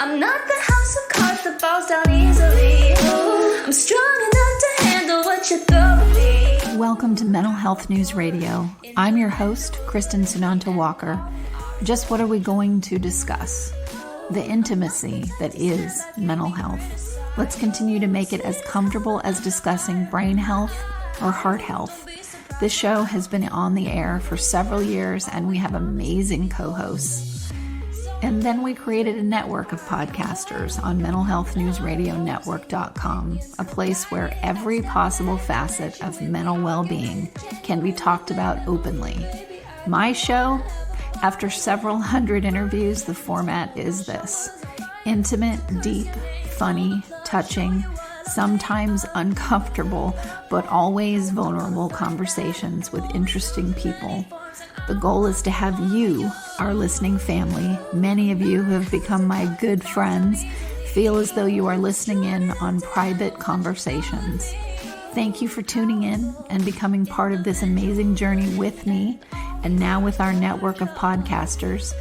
I'm not the house of cards that falls down easily. Ooh, I'm strong enough to handle what you throw at me. Welcome to Mental Health News Radio. I'm your host, Kristin Walker. Just what are we going to discuss? The intimacy that is mental health. Let's continue to make it as comfortable as discussing brain health or heart health. This show has been on the air for several years, and we have amazing co-hosts. And then we created a network of podcasters on mentalhealthnewsradionetwork.com, a place where every possible facet of mental well-being can be talked about openly. My show, after several hundred interviews, the format is this: intimate, deep, funny, touching, sometimes uncomfortable, but always vulnerable conversations with interesting people. The goal is to have you, our listening family, many of you who have become my good friends, feel as though you are listening in on private conversations. Thank you for tuning in and becoming part of this amazing journey with me, and now with our network of podcasters.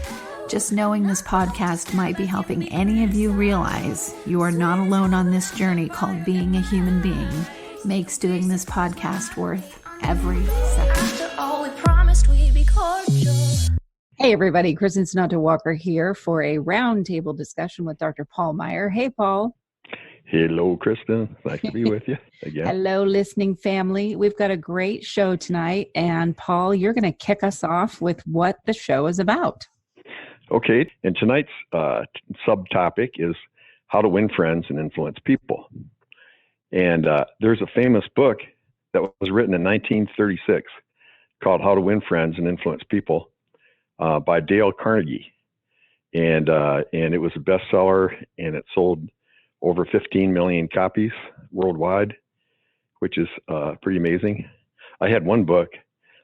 Just knowing this podcast might be helping any of you realize you are not alone on this journey called being a human being makes doing this podcast worth every second. After all we promised, we'd be cordial. Hey everybody, Kristin Walker here for a roundtable discussion with Dr. Paul Meier. Hey Paul. Hello, Kristin. Nice to be with you again. Hello, listening family. We've got a great show tonight, and Paul, you're going to kick us off with what the show is about. Okay, and tonight's subtopic is how to win friends and influence people. And there's a famous book that was written in 1936 called How to Win Friends and Influence People by Dale Carnegie. And it was a bestseller, and it sold over 15 million copies worldwide, which is pretty amazing. I had one book,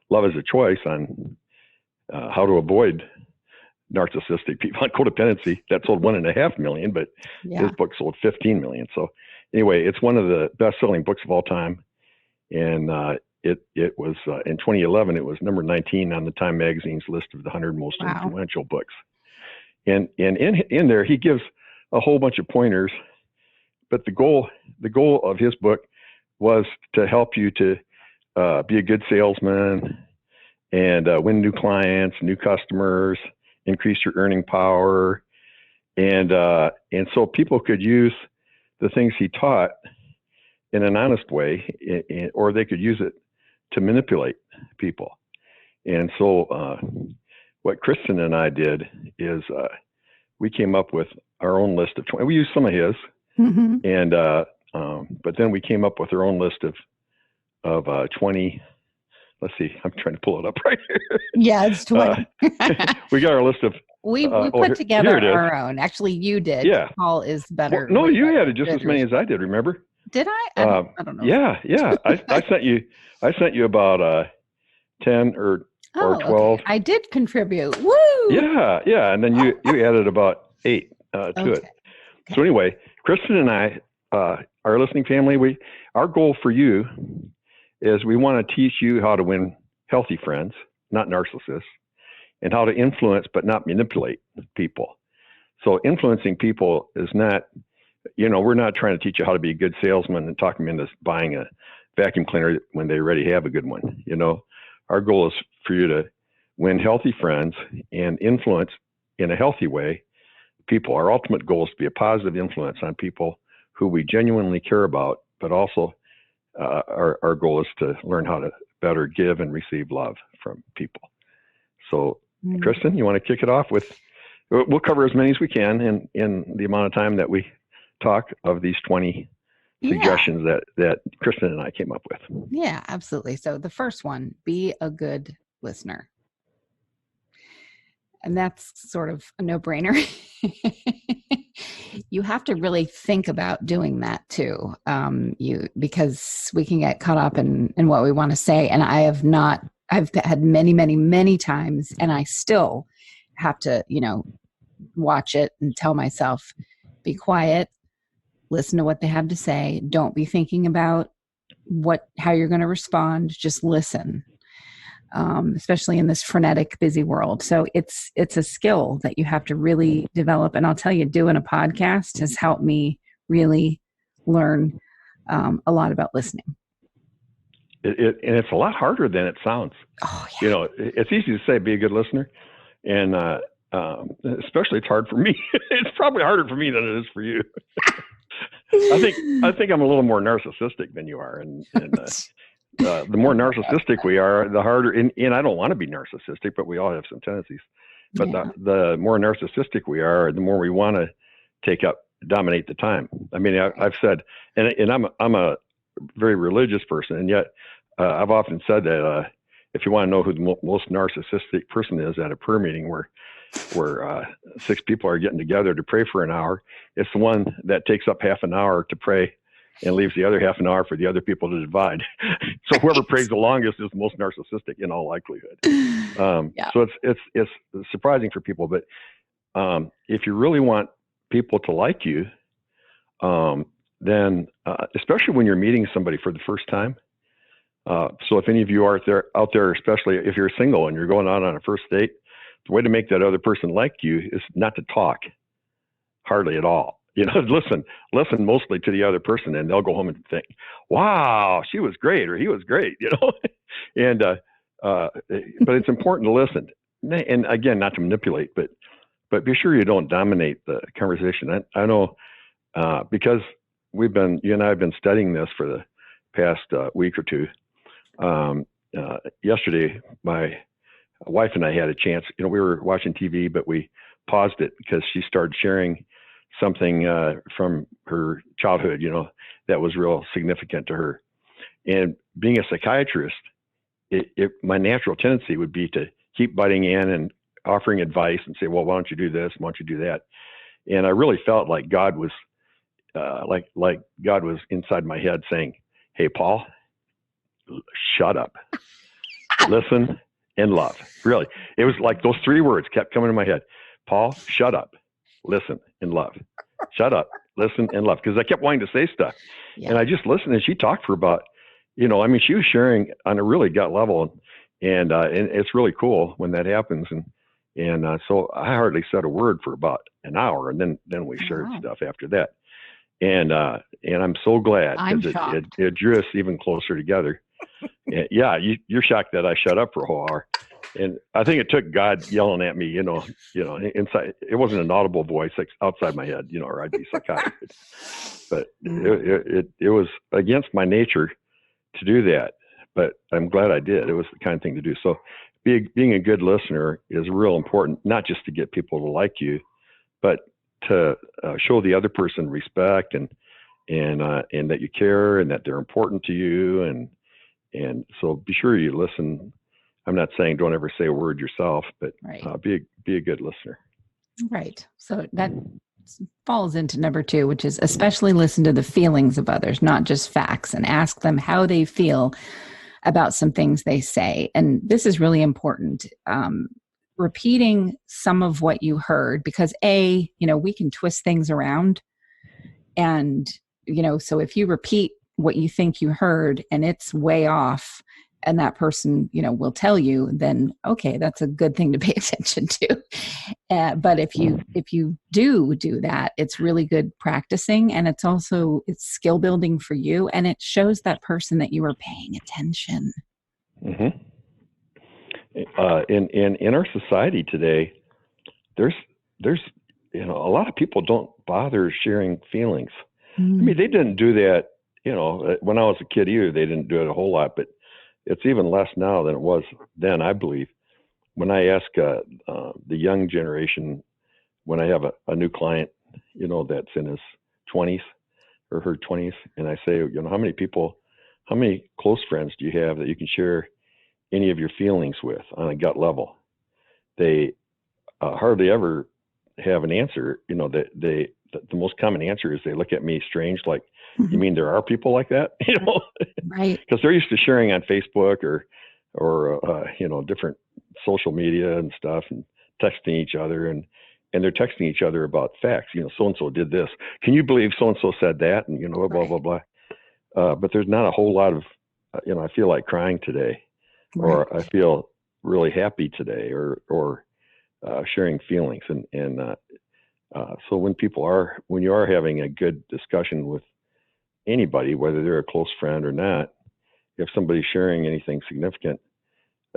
Love is a Choice, on how to avoid narcissistic people on codependency, that sold 1.5 million, but his book sold 15 million. So anyway, it's one of the best-selling books of all time. And it was in 2011, it was number 19 on the Time Magazine's list of the 100 most influential books. And in there, he gives a whole bunch of pointers, but the goal of his book was to help you to be a good salesman and win new clients, new customers, increase your earning power. And so people could use the things he taught in an honest way, or they could use it to manipulate people. And so what Kristin and I did is we came up with our own list of 20. We used some of his, and but then we came up with our own list of 20. Let's see, I'm trying to pull it up right here. Yeah, it's 20. We got our list of. We put together our own. Actually, you did. Yeah. Paul is better. Well, no, you had just as many as I did. Remember? Did I? I don't know. Yeah. I sent you about 10 or 12. Okay. I did contribute. Woo! Yeah, and then you added about 8 to it. Okay. So anyway, Kristin and I, our listening family, our goal for you is we want to teach you how to win healthy friends, not narcissists, and how to influence but not manipulate people. So influencing people is not, we're not trying to teach you how to be a good salesman and talk them into buying a vacuum cleaner when they already have a good one. Our goal is for you to win healthy friends and influence in a healthy way people. Our ultimate goal is to be a positive influence on people who we genuinely care about, but also our goal is to learn how to better give and receive love from people. So, Kristin, you want to kick it off with, we'll cover as many as we can in the amount of time that we talk of these 20 suggestions that Kristin and I came up with. Yeah, absolutely. So the first one, be a good listener. And that's sort of a no-brainer. You have to really think about doing that too, because we can get caught up in what we want to say. And I've had many, many, many times, and I still have to, watch it and tell myself, be quiet, listen to what they have to say. Don't be thinking about how you're going to respond. Just listen. especially in this frenetic, busy world. So it's a skill that you have to really develop. And I'll tell you, doing a podcast has helped me really learn a lot about listening. And it's a lot harder than it sounds. Oh, yeah. It's easy to say, be a good listener. And especially it's hard for me. It's probably harder for me than it is for you. I think I'm a little more narcissistic than you are. And the more narcissistic we are, the harder, and I don't want to be narcissistic, but we all have some tendencies. But the more narcissistic we are, the more we want to dominate the time. I mean, I've said, and I'm a very religious person, and yet I've often said that if you want to know who the most narcissistic person is at a prayer meeting where 6 people are getting together to pray for an hour, it's the one that takes up half an hour to pray and leaves the other half an hour for the other people to divide. So whoever prays the longest is the most narcissistic in all likelihood. So it's surprising for people, but if you really want people to like you, then especially when you're meeting somebody for the first time. So if any of you are out there, especially if you're single and you're going out on a first date, the way to make that other person like you is not to talk hardly at all. Listen mostly to the other person, and they'll go home and think, wow, she was great, or he was great, and, but it's important to listen. And again, not to manipulate, but be sure you don't dominate the conversation. I know, because you and I have been studying this for the past week or two. Yesterday, my wife and I had a chance, we were watching TV, but we paused it because she started sharing something from her childhood, that was real significant to her. And being a psychiatrist, my natural tendency would be to keep butting in and offering advice and say, well, why don't you do this? Why don't you do that? And I really felt like God was, like God was inside my head saying, hey, Paul, shut up, listen, and love. Really, it was like those 3 words kept coming in my head. Paul, shut up, listen, and love. Shut up, listen, and love. Because I kept wanting to say stuff. Yeah. And I just listened, and she talked for about, she was sharing on a really gut level. And it's really cool when that happens. And so I hardly said a word for about an hour. And then we shared stuff after that. And I'm so glad, because it drew us even closer together. And yeah, you're shocked that I shut up for a whole hour. And I think it took God yelling at me, inside. It wasn't an audible voice outside my head, or I'd be psychotic. But it was against my nature to do that. But I'm glad I did. It was the kind of thing to do. So being a good listener is real important, not just to get people to like you, but to show the other person respect and that you care and that they're important to you. And so be sure you listen. I'm not saying don't ever say a word yourself, but be a good listener. Right. So that falls into number 2, which is especially listen to the feelings of others, not just facts, and ask them how they feel about some things they say. And this is really important. Repeating some of what you heard, because we can twist things around. And, so if you repeat what you think you heard and it's way off, and that person, will tell you, then, okay, that's a good thing to pay attention to. But if you do that, it's really good practicing, and it's skill building for you, and it shows that person that you are paying attention. Mm-hmm. In our society today, there's a lot of people don't bother sharing feelings. Mm. I mean, they didn't do that, when I was a kid either. They didn't do it a whole lot, but it's even less now than it was then, I believe. When I ask the young generation, when I have a new client, that's in his 20s or her 20s, and I say, how many close friends do you have that you can share any of your feelings with on a gut level? They hardly ever have an answer. The most common answer is they look at me strange, like, mm-hmm. You mean there are people like that? Right? Because they're used to sharing on Facebook or different social media and stuff, and texting each other, and they're texting each other about facts. So and so did this. Can you believe so and so said that? And blah blah blah. But there's not a whole lot of I feel like crying today Right. or I feel really happy today, or sharing feelings. So when you are having a good discussion with anybody, whether they're a close friend or not, if somebody's sharing anything significant,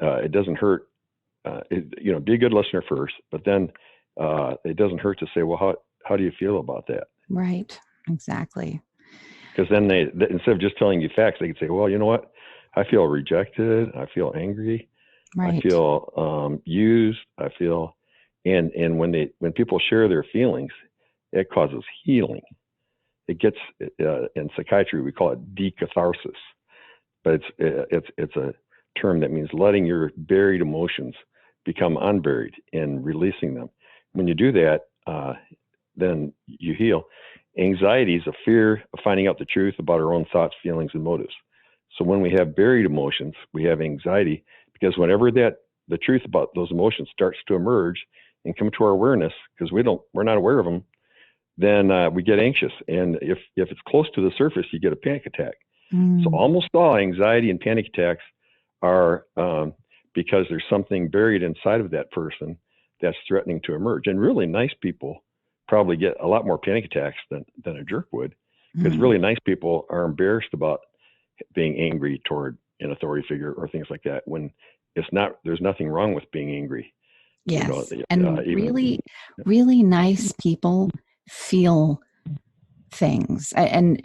it doesn't hurt. Be a good listener first, but then it doesn't hurt to say, well, how do you feel about that? Right. Exactly. Because then instead of just telling you facts, they can say, well, you know what? I feel rejected. I feel angry. I Right. feel used. I feel, and when people share their feelings, it causes healing. It gets in psychiatry we call it decatharsis, but it's a term that means letting your buried emotions become unburied and releasing them. When you do that, then you heal. Anxiety is a fear of finding out the truth about our own thoughts, feelings, and motives. So when we have buried emotions, we have anxiety, because whenever the truth about those emotions starts to emerge and come to our awareness, because we're not aware of them, then we get anxious. And if it's close to the surface, you get a panic attack. So almost all anxiety and panic attacks are because there's something buried inside of that person that's threatening to emerge. And really nice people probably get a lot more panic attacks than a jerk would, because really nice people are embarrassed about being angry toward an authority figure or things like that, when there's nothing wrong with being angry. Yes. And really nice people feel things. And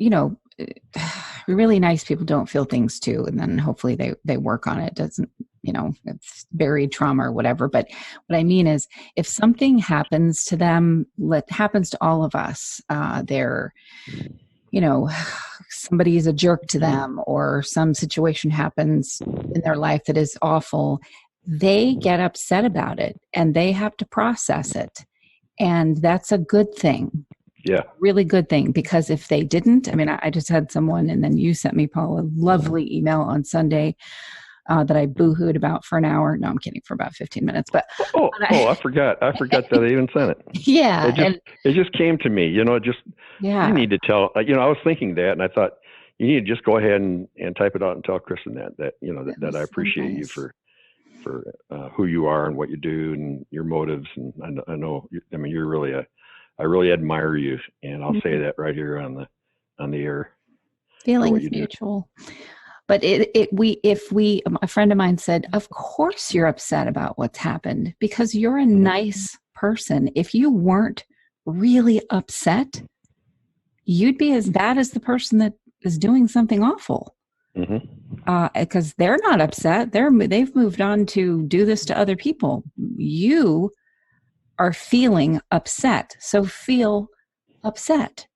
really nice people don't feel things too. And then hopefully they work on it. Doesn't, it's buried trauma or whatever. But what I mean is, if something happens to them, happens to all of us, somebody's a jerk to them, or some situation happens in their life that is awful, they get upset about it and they have to process it. And that's a good thing. Yeah. Really good thing, because if they didn't, I just had someone, and then you sent me, Paul, a lovely email on Sunday that I boohooed about for an hour. No, I'm kidding, for about 15 minutes. But I forgot that I even sent it. Yeah. It just came to me, you need to tell, I was thinking that, and I thought you need to just go ahead and type it out and tell Kristin that I appreciate you for who you are and what you do and your motives. And I know, you're really I really admire you, and I'll say that right here on the air. Feelings mutual. But a friend of mine said, of course you're upset about what's happened, because you're a nice person. If you weren't really upset, you'd be as bad as the person that is doing something awful. Because they're not upset. They've moved on to do this to other people. You are feeling upset. So feel upset.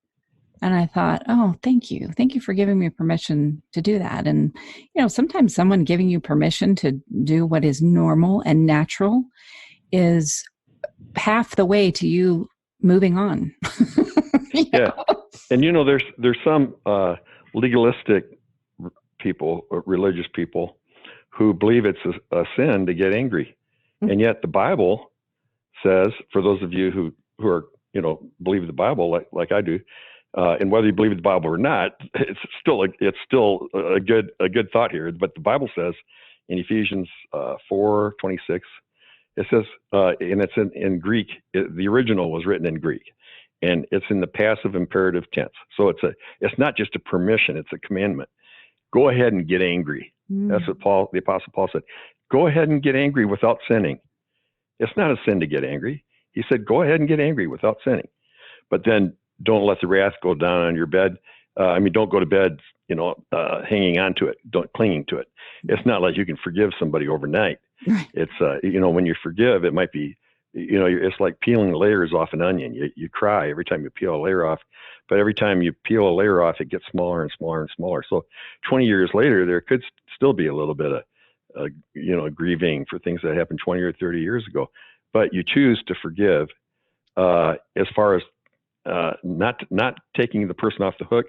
And I thought, oh, thank you. Thank you for giving me permission to do that. And, sometimes someone giving you permission to do what is normal and natural is half the way to you moving on. Yeah. And, there's some legalistic people, religious people, who believe it's a sin to get angry. And yet the Bible says, for those of you who are, believe the Bible like I do, and whether you believe the Bible or not, it's still a good thought here. But the Bible says in Ephesians 4:26, it says, and it's in Greek. The original was written in Greek, and it's in the passive imperative tense. So it's not just a permission; it's a commandment. Go ahead and get angry. That's what the Apostle Paul said. Go ahead and get angry without sinning. It's not a sin to get angry. He said, go ahead and get angry without sinning. But then don't let the wrath go down on your bed. Don't go to bed, hanging on to it, clinging to it. It's not like you can forgive somebody overnight. It's, when you forgive, it might be, it's like peeling layers off an onion. You cry every time you peel a layer off, but every time you peel a layer off, it gets smaller and smaller and smaller. So 20 years later, there could still be a little bit of, grieving for things that happened 20 or 30 years ago, but you choose to forgive, as far as not taking the person off the hook,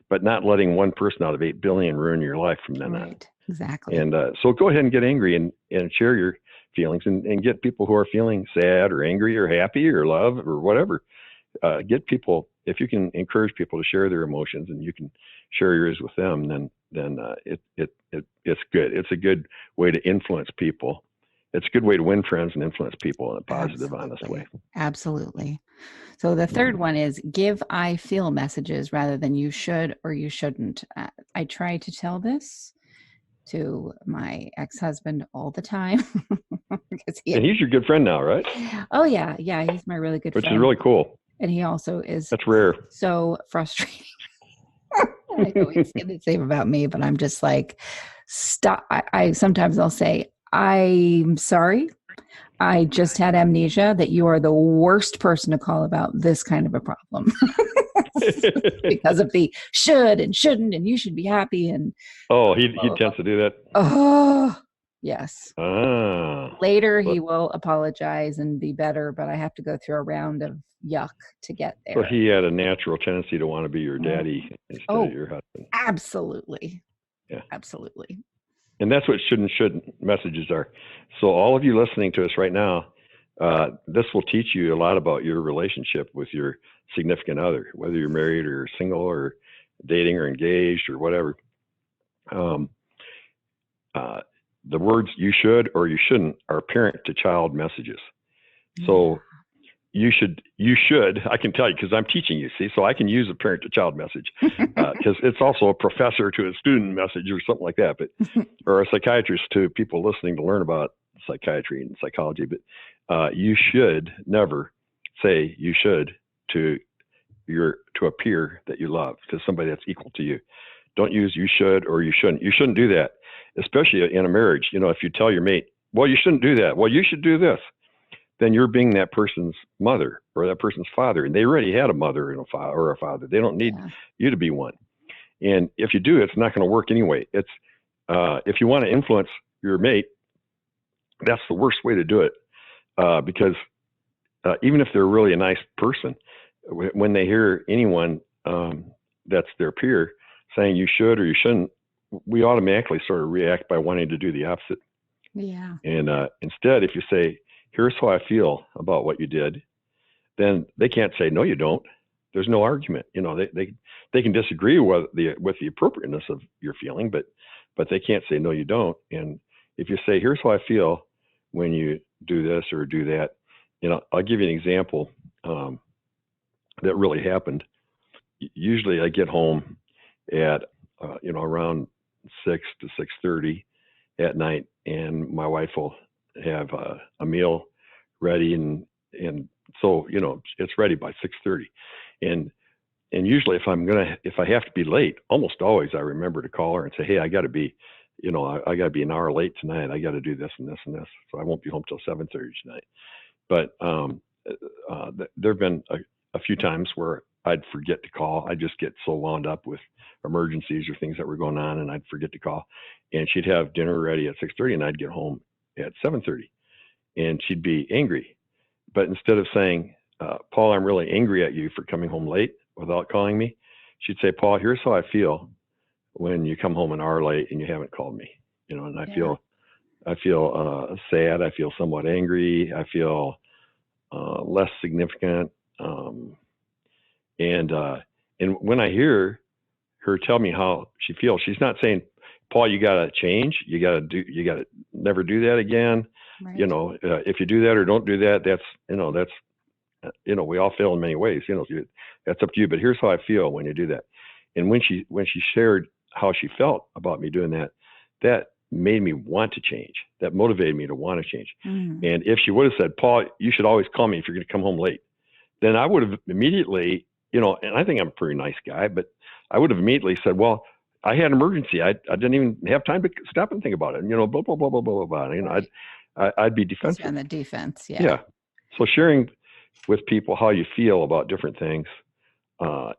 but not letting one person out of 8 billion ruin your life from then on. Exactly. And so go ahead and get angry and share your feelings, and get people who are feeling sad or angry or happy or love or whatever, get people, if you can encourage people to share their emotions and you can share yours with them, then it's good. It's a good way to influence people. It's a good way to win friends and influence people in a positive, honest way. Absolutely. So the third one is give I feel messages rather than you should or you shouldn't. I try to tell this to my ex-husband all the time. And he's your good friend now, right? Oh, yeah. Yeah, he's my really good friend. Which is really cool. And he also is. That's rare. So frustrating. I know he's saying the same about me, but I'm just like, stop. I sometimes I'll say, I'm sorry. I just had amnesia that you are the worst person to call about this kind of a problem. Because of the should and shouldn't and you should be happy and he tends to do that. Yes. Ah, later he will apologize and be better, but I have to go through a round of yuck to get there. So he had a natural tendency to want to be your daddy instead of your husband. Absolutely. Yeah, absolutely. And that's what should and shouldn't messages are. So all of you listening to us right now, this will teach you a lot about your relationship with your significant other, whether you're married or single or dating or engaged or whatever. The words you should or you shouldn't are parent to child messages. So you should, I can tell you, because I'm teaching you, see, so I can use a parent to child message because it's also a professor to a student message or something like that, but or a psychiatrist to people listening to learn about psychiatry and psychology. But you should never say you should to a peer that you love, to somebody that's equal to you. Don't use you should or you shouldn't. You shouldn't do that, especially in a marriage. You know, if you tell your mate, well, you shouldn't do that. Well, you should do this. Then you're being that person's mother or that person's father. And they already had a mother and a father. They don't need you to be one. And if you do, it's not going to work anyway. It's if you want to influence your mate, that's the worst way to do it. Because even if they're really a nice person, when they hear anyone that's their peer saying you should or you shouldn't, we automatically sort of react by wanting to do the opposite. Yeah. And instead, if you say, here's how I feel about what you did, then they can't say, no, you don't. There's no argument. You know, they can disagree with the appropriateness of your feeling, but they can't say, no, you don't. And if you say, here's how I feel when you do this or do that, you know, I'll give you an example that really happened. Usually I get home at, around 6 to 6:30 at night, and my wife will have a meal ready, and so it's ready by 6:30, and usually if I have to be late, almost always I remember to call her and say, hey, I got to be, I got to be an hour late tonight. I got to do this and this and this, so I won't be home till 7:30 tonight. But there've been a few times where I'd forget to call. I just get so wound up with emergencies or things that were going on, and I'd forget to call. And she'd have dinner ready at 6:30, and I'd get home at 7:30, and she'd be angry. But instead of saying, Paul, I'm really angry at you for coming home late without calling me, she'd say, Paul, here's how I feel when you come home an hour late and you haven't called me. And I feel sad. I feel somewhat angry. I feel less significant. And when I hear her tell me how she feels, she's not saying, Paul, you got to change. You got to never do that again. Right. If you do that or don't do that, that's we all fail in many ways. That's up to you. But here's how I feel when you do that. And when she shared how she felt about me doing that, that made me want to change. That motivated me to want to change. Mm. And if she would have said, Paul, you should always call me if you're going to come home late, then I would have immediately, and I think I'm a pretty nice guy, but I would have immediately said, well, I had an emergency. I didn't even have time to stop and think about it. Blah, blah, blah, blah, blah, blah, blah. Right. I'd be defensive. On the defense, yeah. Yeah. So sharing with people how you feel about different things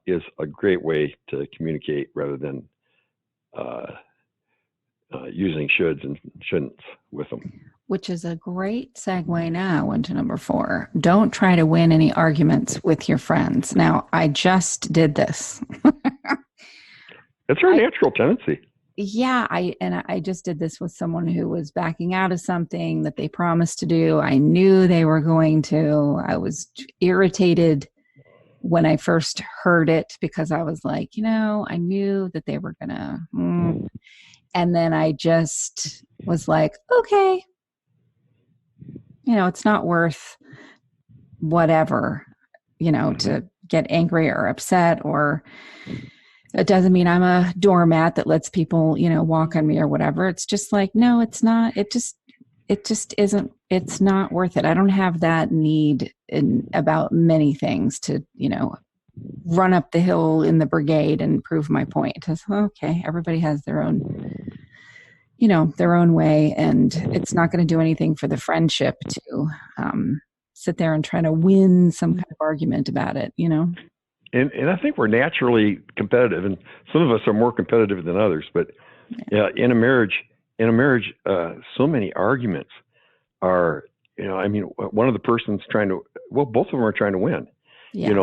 is a great way to communicate rather than using shoulds and shouldn'ts with them. Which is a great segue now into number 4. Don't try to win any arguments with your friends. Now, I just did this. It's our natural tendency. Yeah, I just did this with someone who was backing out of something that they promised to do. I knew they were going to. I was irritated when I first heard it, because I was like, I knew that they were gonna, and then I just was like, okay, it's not worth whatever, to get angry or upset, or it doesn't mean I'm a doormat that lets people, walk on me or whatever. It's just like, no, it's not. It just isn't, it's not worth it. I don't have that need about many things to, run up the hill in the brigade and prove my point. It's okay. Everybody has their own, their own way, and it's not going to do anything for the friendship to sit there and try to win some kind of argument about it, And I think we're naturally competitive, and some of us are more competitive than others. But in a marriage, so many arguments are, one of the person's both of them are trying to win, and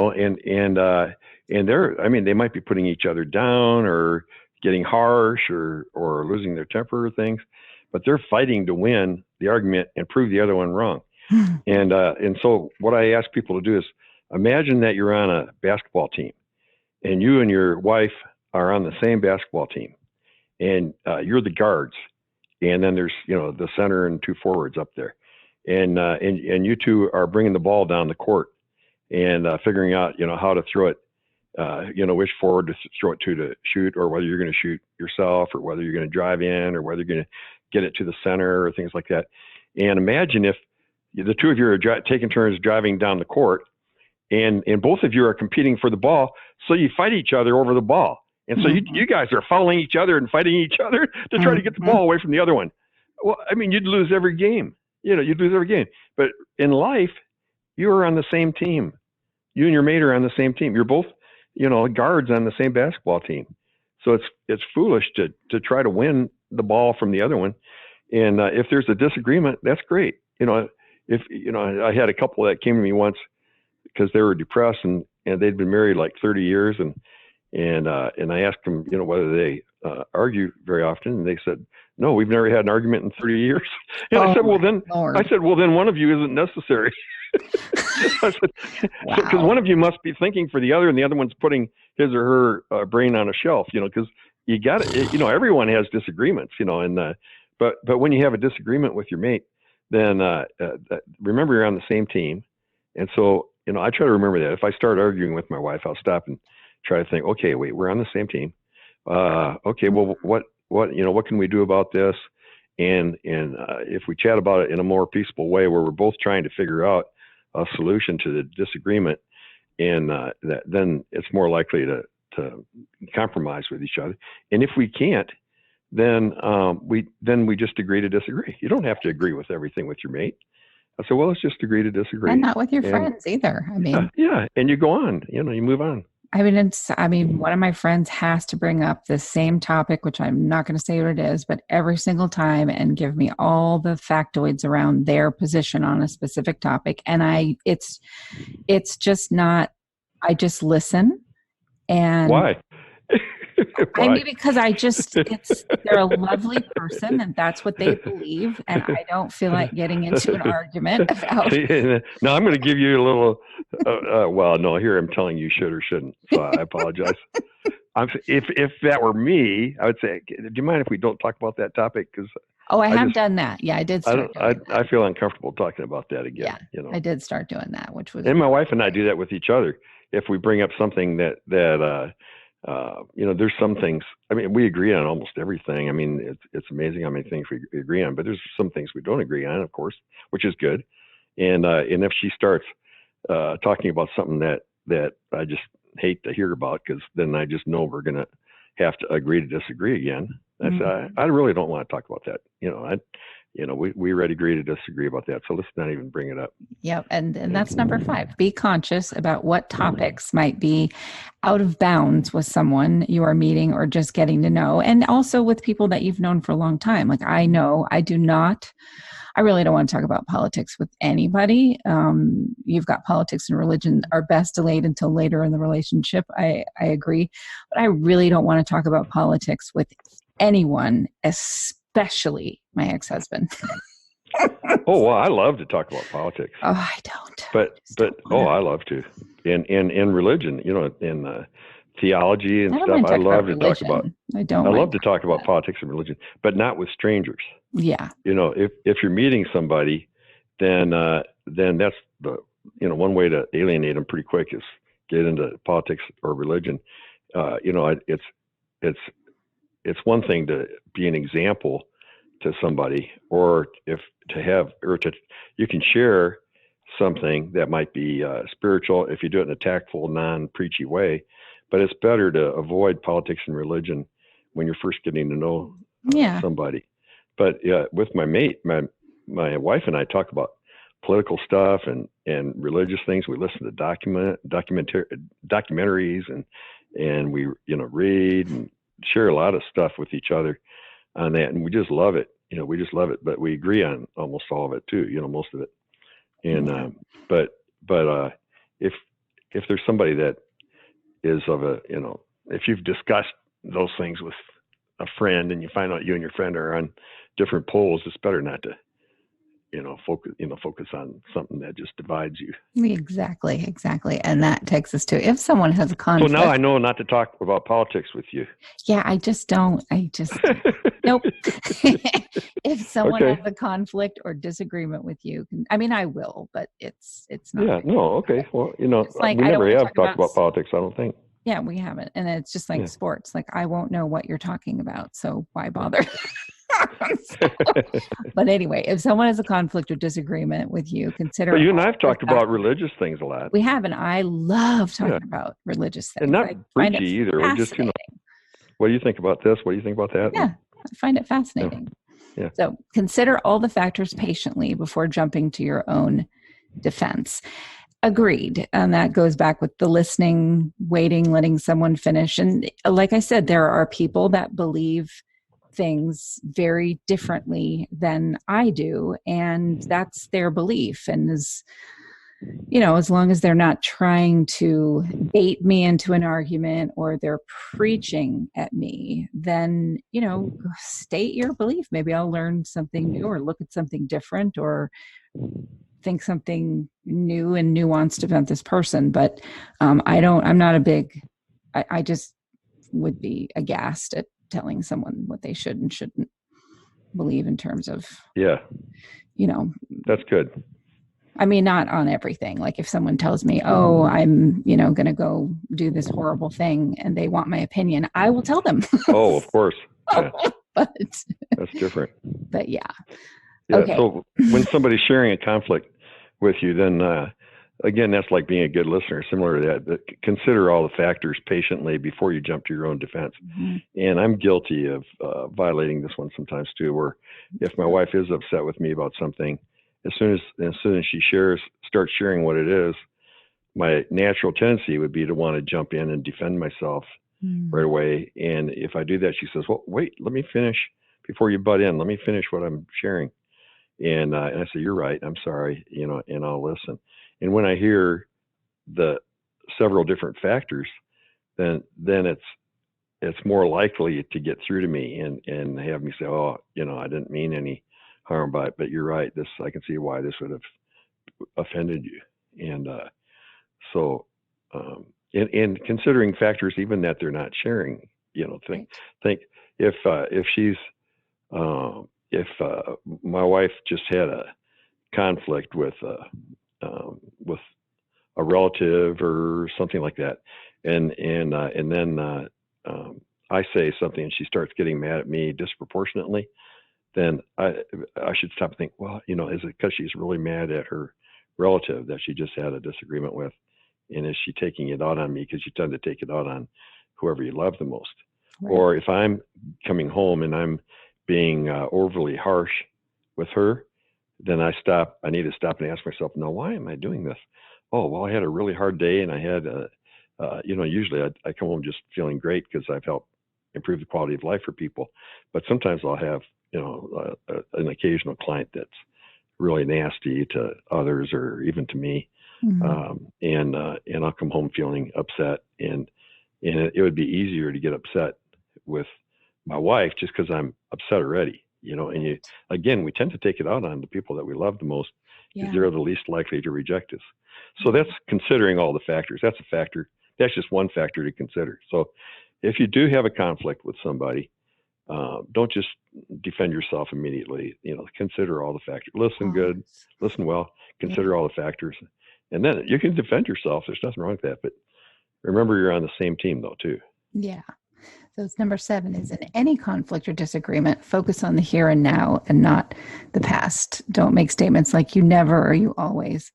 they might be putting each other down or getting harsh or losing their temper or things, but they're fighting to win the argument and prove the other one wrong. And so what I ask people to do is imagine that you're on a basketball team and you and your wife are on the same basketball team, and you're the guards, and then there's, the center and two forwards up there, and you two are bringing the ball down the court and figuring out, how to throw it, which forward to throw it to shoot, or whether you're going to shoot yourself, or whether you're going to drive in, or whether you're going to get it to the center, or things like that. And imagine if the two of you are taking turns driving down the court, and both of you are competing for the ball, so you fight each other over the ball. And so you guys are following each other and fighting each other to try to get the ball away from the other one. Well, you'd lose every game. You'd lose every game. But in life, you are on the same team. You and your mate are on the same team. You're both, guards on the same basketball team. So it's foolish to try to win the ball from the other one. And if there's a disagreement, that's great. I had a couple that came to me once because they were depressed and they'd been married like 30 years, and I asked them, whether they argue very often, and they said, no, we've never had an argument in 30 years. And I said, well then one of you isn't necessary. I said, because one of you must be thinking for the other, and the other one's putting his or her brain on a shelf, because you got it. Everyone has disagreements, but when you have a disagreement with your mate, then remember you're on the same team. And so, I try to remember that. If I start arguing with my wife, I'll stop and try to think, okay, wait, we're on the same team. Okay, well, what can we do about this? And if we chat about it in a more peaceful way, where we're both trying to figure out a solution to the disagreement, and then it's more likely to compromise with each other. And if we can't, then we just agree to disagree. You don't have to agree with everything with your mate. I said, well, let's just agree to disagree. And not with your friends either. Yeah. And you go on, you move on. One of my friends has to bring up the same topic, which I'm not going to say what it is, but every single time, and give me all the factoids around their position on a specific topic. And it's just not, I just listen. And why? Why? Because they're a lovely person, and that's what they believe. And I don't feel like getting into an argument about. No, I'm going to give you a little. Here I'm telling you should or shouldn't. So I apologize. If that were me, I would say, do you mind if we don't talk about that topic? Because I have done that. Yeah, I did. I feel uncomfortable talking about that again. Yeah, I did start doing that, which was. And my wife and I do that with each other. If we bring up something that there's some things, we agree on almost everything. It's amazing how many things we agree on, but there's some things we don't agree on, of course, which is good. And if she starts talking about something that I just hate to hear about, because then I just know we're going to have to agree to disagree again. I really don't want to talk about that. We already agree to disagree about that. So let's not even bring it up. Yep. And that's number 5. Be conscious about what topics might be out of bounds with someone you are meeting or just getting to know. And also with people that you've known for a long time. Like I really don't want to talk about politics with anybody. You've got politics and religion are best delayed until later in the relationship. I agree. But I really don't want to talk about politics with anyone, especially my ex-husband. Oh, well, I love to talk about politics, Oh, I don't. but wanna. I love to. In religion, in theology and I don't stuff, mind I talking about love to talk about. religion. I don't I mind love to talking talk about about politics and religion, but not with strangers. that. Yeah. If you're meeting somebody, then that's the one way to alienate them pretty quick is get into politics or religion. It's it's one thing to be an example to somebody, or if to have or to you can share something that might be spiritual if you do it in a tactful, non-preachy way. But it's better to avoid politics and religion when you're first getting to know Yeah. somebody. But with my mate, my wife and I talk about political stuff and religious things. We listen to documentaries and we read and share a lot of stuff with each other on that, and we just love it. We just love it. But we agree on almost all of it too. Most of it. And Yeah. but if there's somebody that is of a if you've discussed those things with a friend and you find out you and your friend are on different poles, it's better not to focus on something that just divides you. Exactly. And that takes us to if someone has a So conflict. now I know not to talk about politics with you. Yeah, I just don't. Nope. If someone Okay. has a conflict or disagreement with you, I mean, I will, but it's not. Yeah. No. Okay. Well, It's like, we I don't never wanna have talk talked about about politics. I don't think. Yeah, we haven't. And it's just like Yeah. sports. Like, I won't know what you're talking about, so why bother? But anyway, if someone has a conflict or disagreement with you, consider. But you and all I've the talked about factors. religious things a lot. We have, and I love talking Yeah. about religious things. And not I find it preachy either. We're just, fascinating. what do you think about this? What do you think about that? Yeah, I find it fascinating. Yeah. So consider all the factors patiently before jumping to your own defense. Agreed. And that goes back with the listening, waiting, letting someone finish. And like I said, there are people that believe things very differently than I do. And that's their belief. And as long as they're not trying to bait me into an argument or they're preaching at me, then, state your belief. Maybe I'll learn something new or look at something different or think something new and nuanced about this person. But I just would be aghast at telling someone what they should and shouldn't believe in terms of, That's good. I mean, not on everything. Like if someone tells me, oh, I'm, going to go do this horrible thing and they want my opinion, I will tell them. Oh, of course. Yeah. But That's different. But yeah. Yeah. Okay. So when somebody's sharing a conflict with you, then again, that's like being a good listener, similar to that. But consider all the factors patiently before you jump to your own defense. Mm-hmm. And I'm guilty of violating this one sometimes too, where if my wife is upset with me about something, as soon as she starts sharing what it is, my natural tendency would be to want to jump in and defend myself right away. And if I do that, she says, well, wait, let me finish before you butt in. Let me finish what I'm sharing. And I say, you're right. I'm sorry, and I'll listen. And when I hear the several different factors, then it's more likely to get through to me and have me say, oh, I didn't mean any harm by it, but you're right. I can see why this would have offended you. And so, and considering factors even that they're not sharing, think if she's if my wife just had a conflict with a relative or something like that, and then I say something and she starts getting mad at me disproportionately, then I should stop and think, well, is it because she's really mad at her relative that she just had a disagreement with, and is she taking it out on me because you tend to take it out on whoever you love the most? Right. Or if I'm coming home and I'm being overly harsh with her, then I need to stop and ask myself, no, why am I doing this? Oh, well, I had a really hard day and I had, usually I come home just feeling great because I've helped improve the quality of life for people. But sometimes I'll have, an occasional client that's really nasty to others or even to me. Mm-hmm. And I'll come home feeling upset, and it would be easier to get upset with my wife just because I'm upset already. And again, we tend to take it out on the people that we love the most because they're the least likely to reject us. So that's considering all the factors. That's a factor. That's just one factor to consider. So if you do have a conflict with somebody, don't just defend yourself immediately. Consider all the factors. Listen good, listen well, consider all the factors, and then you can defend yourself. There's nothing wrong with that. But remember, you're on the same team though, too. Yeah. So it's number 7 is in any conflict or disagreement, focus on the here and now and not the past. Don't make statements like you never or you always.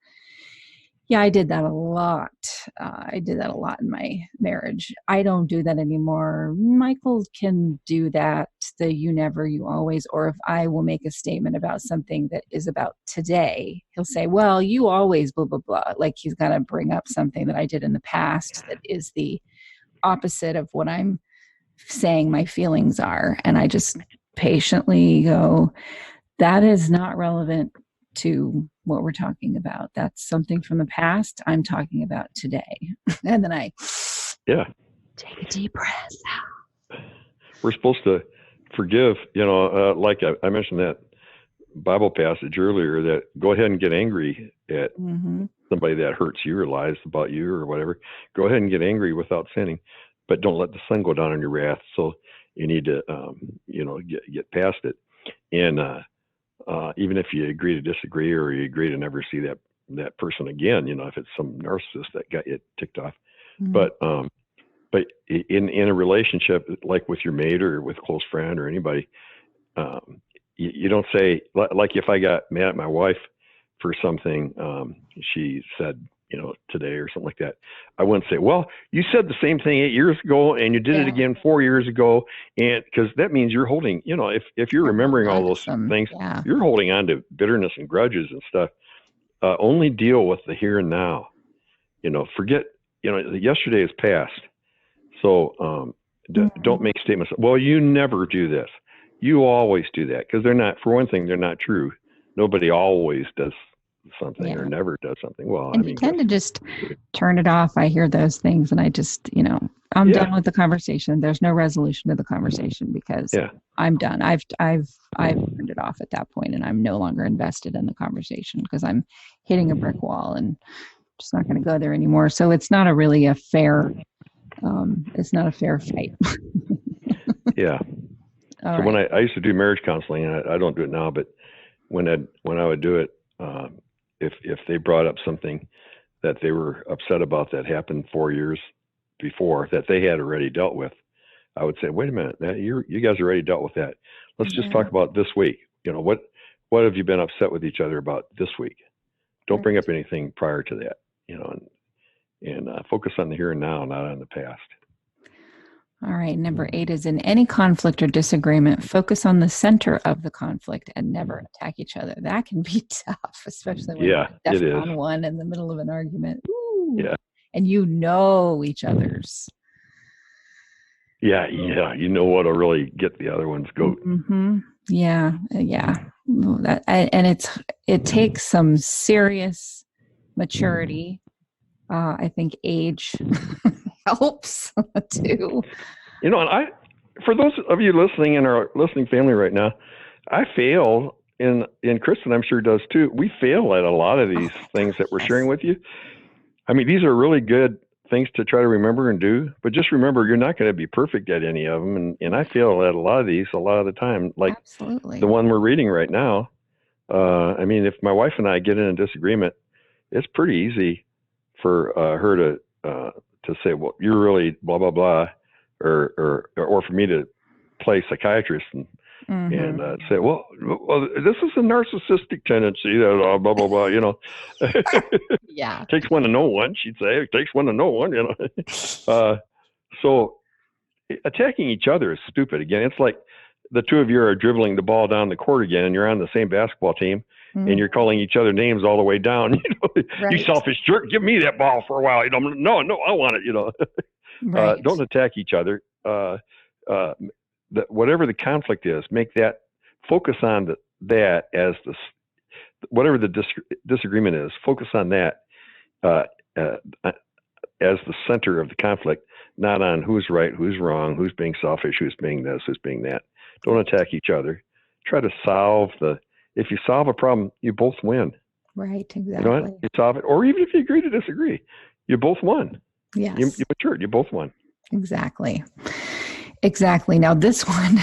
Yeah, I did that a lot. I did that a lot in my marriage. I don't do that anymore. Michael can do that, the you never, you always, or if I will make a statement about something that is about today, he'll say, well, you always blah, blah, blah. Like he's got to bring up something that I did in the past that is the opposite of what I'm saying my feelings are. And I just patiently go, that is not relevant to what we're talking about. That's something from the past. I'm talking about today. And then I take a deep breath. We're supposed to forgive, like I mentioned that Bible passage earlier, that go ahead and get angry at somebody that hurts you or lies about you or whatever. Go ahead and get angry without sinning, but don't let the sun go down on your wrath. So you need to, get past it. And even if you agree to disagree or you agree to never see that person again, if it's some narcissist that got you ticked off, but in a relationship like with your mate or with a close friend or anybody, you don't say, like if I got mad at my wife for something she said, today or something like that, I wouldn't say, well, you said the same thing 8 years ago and you did it again 4 years ago. And because that means you're holding, if you're remembering all those things, you're holding on to bitterness and grudges and stuff. Only deal with the here and now, forget, yesterday is past. So don't make statements. Well, you never do this. You always do that. Because they're not, for one thing, they're not true. Nobody always does something or never does something. Well, and you tend to just turn it off. I hear those things and I just, I'm done with the conversation. There's no resolution to the conversation because I'm done. I've turned it off at that point and I'm no longer invested in the conversation because I'm hitting a brick wall and just not going to go there anymore. So it's not really a fair, it's not a fair fight. Yeah. So when I used to do marriage counseling, and I don't do it now, but when I would do it, if they brought up something that they were upset about that happened 4 years before that they had already dealt with, I would say, wait a minute, you guys already dealt with that. Let's just talk about this week. What have you been upset with each other about this week? Don't bring up anything prior to that, and focus on the here and now, not on the past. All right. Number 8 is in any conflict or disagreement, focus on the center of the conflict and never attack each other. That can be tough, especially when you're on one in the middle of an argument. Ooh. Yeah. And each other's. Yeah. You know what'll really get the other one's goat. Mm-hmm. Yeah. It takes some serious maturity. I think age helps too. And for those of you listening in our listening family right now, I fail, and Kristin, I'm sure does too. We fail at a lot of these things that we're sharing with you. I mean, these are really good things to try to remember and do, but just remember, you're not going to be perfect at any of them. And I fail at a lot of these a lot of the time, like the one we're reading right now. I mean, if my wife and I get in a disagreement, it's pretty easy for her to say, well, you're really blah, blah, blah, or for me to play psychiatrist and say, well, this is a narcissistic tendency that blah, blah, blah, Yeah. Takes one to know one, she'd say. It takes one to know one, So attacking each other is stupid. Again, it's like the two of you are dribbling the ball down the court again, and you're on the same basketball team, and you're calling each other names all the way down. You selfish jerk, give me that ball for a while. No, I want it. Don't attack each other. Whatever the conflict is, make that focus on that as whatever the disagreement is. Focus on that as the center of the conflict, not on who's right, who's wrong, who's being selfish, who's being this, who's being that. Don't attack each other. try to if you solve a problem, you both win. Right. You know Exactly. what? You solve it, or even if you agree to disagree, you both won. Yes. You matured. You both won. Exactly. Exactly. Now this one,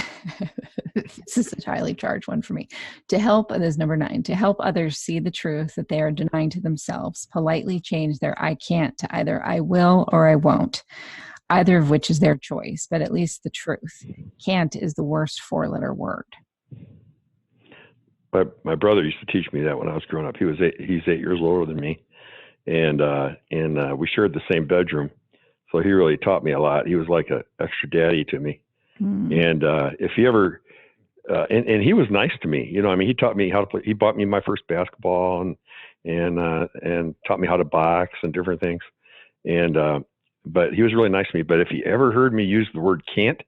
this is a highly charged one for me. To help, this is number 9, to help others see the truth that they are denying to themselves, politely change their I can't to either I will or I won't, either of which is their choice, but at least the truth. Can't is the worst 4-letter word. My brother used to teach me that when I was growing up. He's 8 years older than me, and we shared the same bedroom. So he really taught me a lot. He was like an extra daddy to me. And if he ever, and he was nice to me, you know, I mean, he taught me how to play. He bought me my first basketball and taught me how to box and different things. And, but he was really nice to me. But if he ever heard me use the word can't,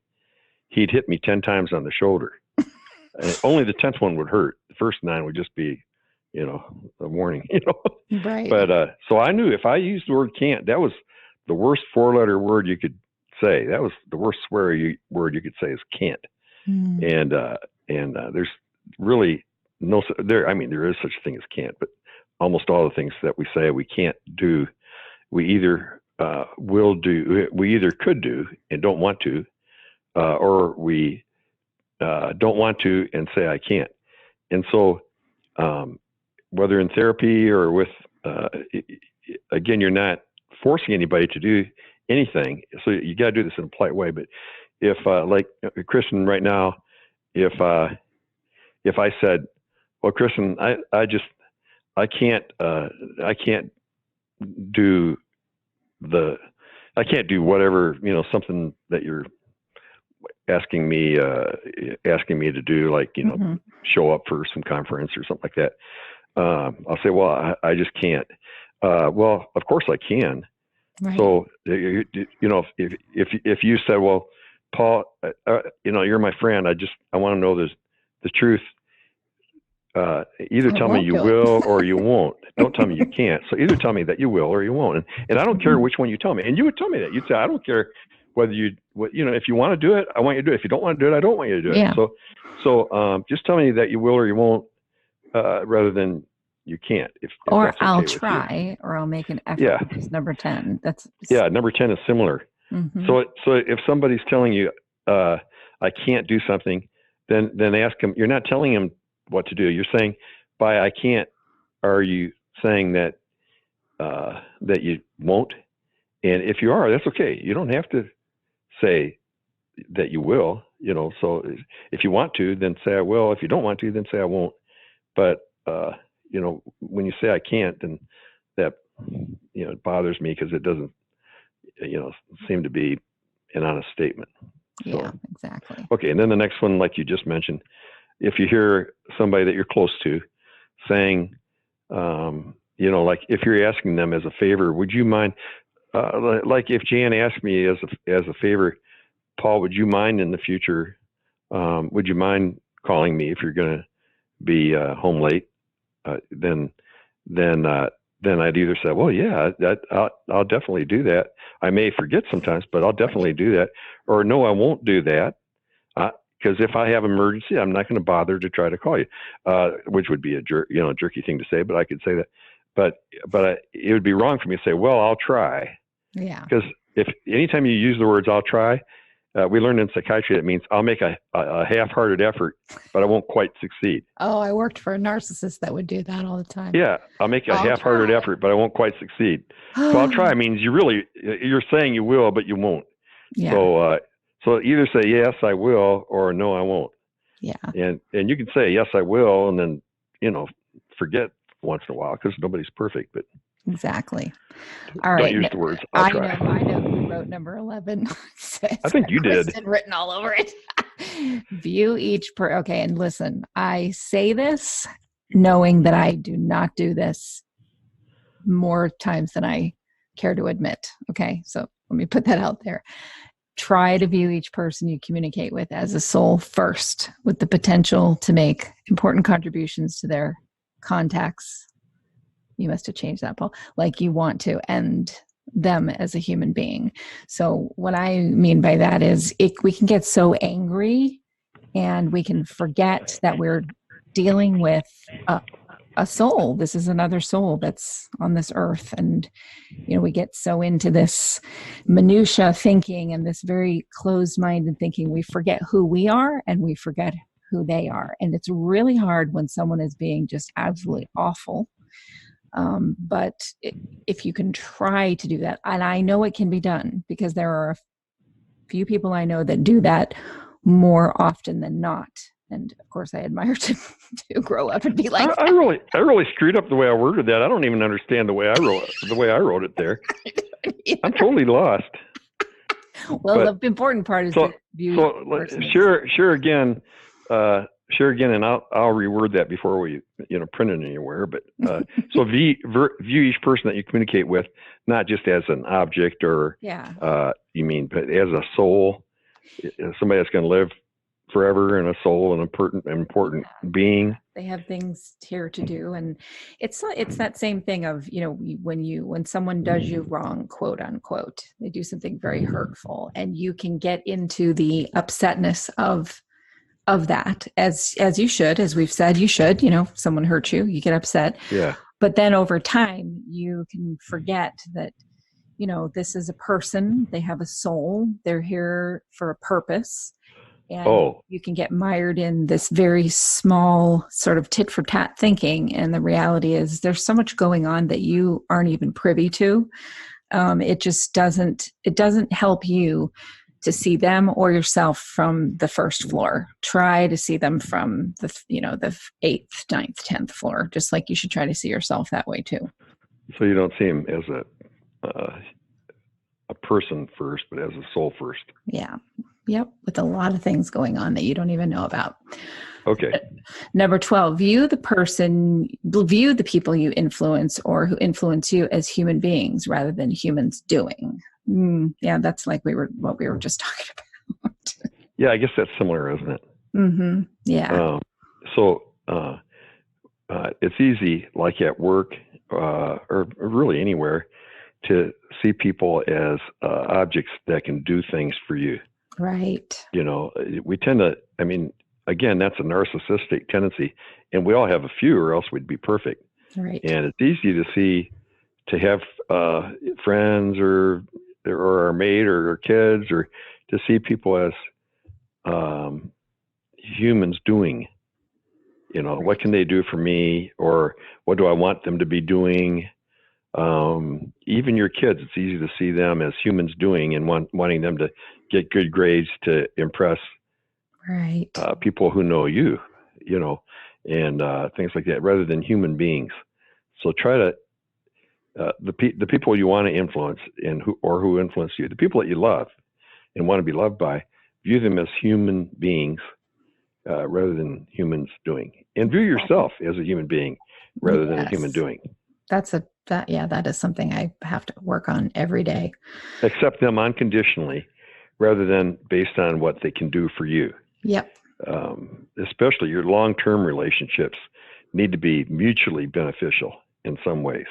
he'd hit me 10 times on the shoulder. And only the 10th one would hurt. The first 9 would just be, you know, a warning, you know? Right. But, so I knew if I used the word can't, that was the worst 4-letter word you could say. That was the worst word you could say is can't. And there's really there is such a thing as can't, but almost all the things that we say we can't do, we either will do, we either could do and don't want to, or we don't want to and say I can't. And so whether in therapy or with, again, you're not forcing anybody to do anything. So you got to do this in a polite way. But if, like Kristin right now, if I said, well, Kristin, I can't do whatever, you know, something that you're asking me to do, like, you know, show up for some conference or something like that. I'll say, well, I just can't. Well, of course I can. Right. So, you know, if you said, well, Paul, you know, you're my friend. I want to know the truth. Either tell me you will or you won't. Don't tell me you can't. So either tell me that you will or you won't. And I don't care which one you tell me. And you would tell me that. You'd say, I don't care whether you know, if you want to do it, I want you to do it. If you don't want to do it, I don't want you to do it. Yeah. So just tell me that you will or you won't, rather than you can't. If or okay I'll try, or I'll make an effort. Yeah. It's number 10. Number 10 is similar. So if somebody's telling you, I can't do something, then ask them. You're not telling them what to do. You're saying, by I can't, are you saying that that you won't? And if you are, that's okay. You don't have to say that you will, you know. So if you want to, then say I will. If you don't want to, then say I won't. But you know, when you say I can't, then that, you know, it bothers me because it doesn't, you know, seem to be an honest statement. Yeah, so, exactly. Okay, and then the next one, like you just mentioned, if you hear somebody that you're close to saying, you know, like if you're asking them as a favor, would you mind, like if Jan asked me as a favor, Paul, would you mind in the future, would you mind calling me if you're going to be home late? Then I'd either say, well, yeah, I'll definitely do that. I may forget sometimes, but I'll definitely do that. Or no, I won't do that. Because if I have an emergency, I'm not going to bother to try to call you, which would be a jerky thing to say, but I could say that. But it would be wrong for me to say, well, I'll try. Yeah. Because if anytime you use the words "I'll try," we learned in psychiatry that means I'll make a half-hearted effort, but I won't quite succeed. Oh, I worked for a narcissist that would do that all the time. Yeah, I'll make a half-hearted effort, but I won't quite succeed. So I'll try means you're saying you will, but you won't. Yeah. So either say yes, I will, or no, I won't. Yeah. And you can say yes, I will, and then, you know, forget once in a while because nobody's perfect. But exactly. All right. Don't use the words I'll try. I know who wrote number 11. I think you did. Written all over it. View each okay, and listen, I say this knowing that I do not do this more times than I care to admit. Okay, so let me put that out there. Try to view each person you communicate with as a soul first, with the potential to make important contributions to their contacts. You must have changed that, Paul. Like you want to end them as a human being. So what I mean by that is we can get so angry And we can forget that we're dealing with a soul. This is another soul that's on this earth. And, we get so into this minutia thinking and this very closed-minded thinking, we forget who we are and we forget who they are. And it's really hard when someone is being just absolutely awful. But if you can try to do that, and I know it can be done because there are a few people I know that do that more often than not. And of course, I admire to grow up and be like I really screwed up the way I worded that. I don't even understand the way I wrote it there. I'm totally lost. Well, the important part is to view. Share again, and I'll reword that before we print it anywhere. But so view each person that you communicate with, not just as an object or but as a soul, somebody that's going to live forever, and a soul, an important being. They have things here to do, and it's that same thing of when someone does you wrong, quote unquote, they do something very hurtful, and you can get into the upsetness of that, as you should, as we've said, you should. Someone hurt you, you get upset. Yeah. But then over time, you can forget that this is a person. They have a soul. They're here for a purpose. And you can get mired in this very small sort of tit for tat thinking. And the reality is there's so much going on that you aren't even privy to. It just doesn't help you to see them or yourself from the first floor. Try to see them from the 8th, 9th, 10th floor, just like you should try to see yourself that way too. So you don't see them as a person first, but as a soul first. Yeah. Yep. With a lot of things going on that you don't even know about. Okay. Number 12, view the people you influence or who influence you as human beings rather than humans doing. Yeah, that's like what we were just talking about. Yeah, I guess that's similar, isn't it? Mm-hmm. Yeah. It's easy, like at work or really anywhere, to see people as objects that can do things for you. Right. We tend to, again, that's a narcissistic tendency, and we all have a few, or else we'd be perfect. Right. And it's easy to have friends or our mate or our kids, or to see people as humans doing. Right. What can they do for me, or what do I want them to be doing? Even your kids, it's easy to see them as humans doing and wanting them to get good grades to impress people who know you, and things like that, rather than human beings. So try to the people you want to influence and who influence you, the people that you love and want to be loved by, view them as human beings rather than humans doing, and view yourself as a human being rather than a human doing. That is something I have to work on every day. Accept them unconditionally rather than based on what they can do for you. Yep. Especially your long-term relationships need to be mutually beneficial in some ways.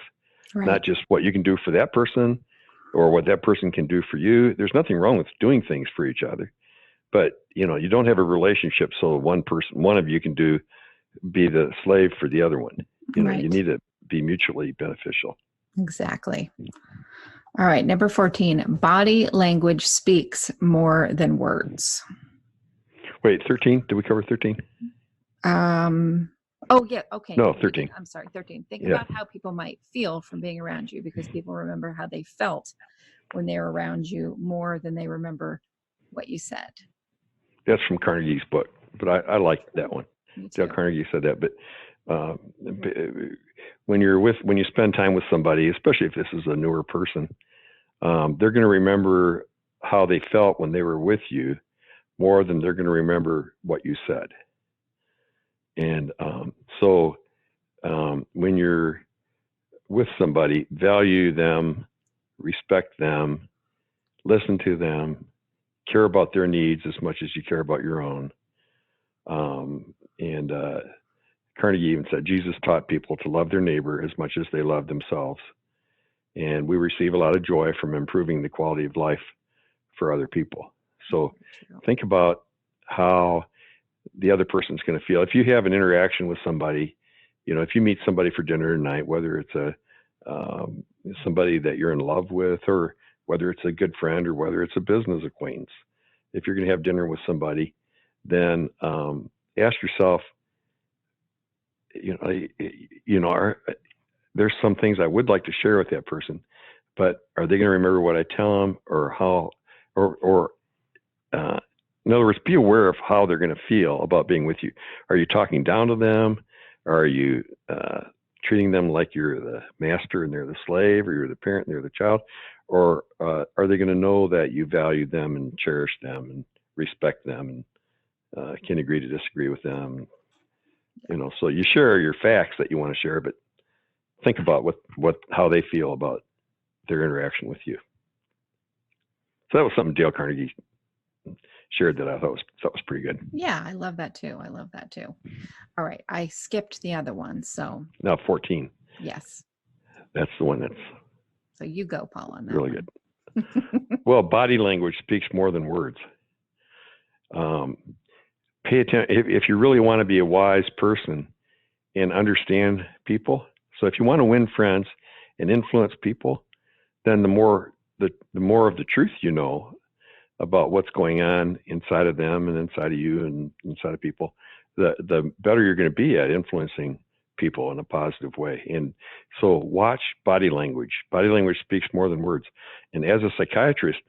Right. Not just what you can do for that person or what that person can do for you. There's nothing wrong with doing things for each other, but you don't have a relationship so one of you can be the slave for the other one. Right. You need to be mutually beneficial. Exactly. All right. Number 14, body language speaks more than words. Wait, 13? Did we cover 13? Oh, yeah. Okay. No, 13. I'm sorry, 13. Think about how people might feel from being around you, because people remember how they felt when they were around you more than they remember what you said. That's from Carnegie's book, but I like that one. Dale Carnegie said that. But when you spend time with somebody, especially if this is a newer person, they're going to remember how they felt when they were with you more than they're going to remember what you said. And so when you're with somebody, value them, respect them, listen to them, care about their needs as much as you care about your own. And Carnegie even said Jesus taught people to love their neighbor as much as they love themselves. And we receive a lot of joy from improving the quality of life for other people. So think about how the other person's going to feel. If you have an interaction with somebody, if you meet somebody for dinner tonight, whether it's somebody that you're in love with, or whether it's a good friend, or whether it's a business acquaintance, if you're going to have dinner with somebody, then ask yourself, there's some things I would like to share with that person, but are they going to remember what I tell them, or how, or in other words, be aware of how they're going to feel about being with you. Are you talking down to them? Are you treating them like you're the master and they're the slave, or you're the parent and they're the child? Or are they going to know that you value them and cherish them and respect them and can agree to disagree with them? So you share your facts that you want to share, but think about how they feel about their interaction with you. So that was something Dale Carnegie shared that I thought was pretty good. Yeah, I love that too. All right, I skipped the other one, so Now 14. Yes. That's the one that's So you go, Paul, on that really one. good. Well, body language speaks more than words. Pay attention if you really want to be a wise person and understand people. So if you want to win friends and influence people, then the more of the truth you know about what's going on inside of them and inside of you and inside of people, the better you're going to be at influencing people in a positive way. And so watch body language. Body language speaks more than words. And as a psychiatrist,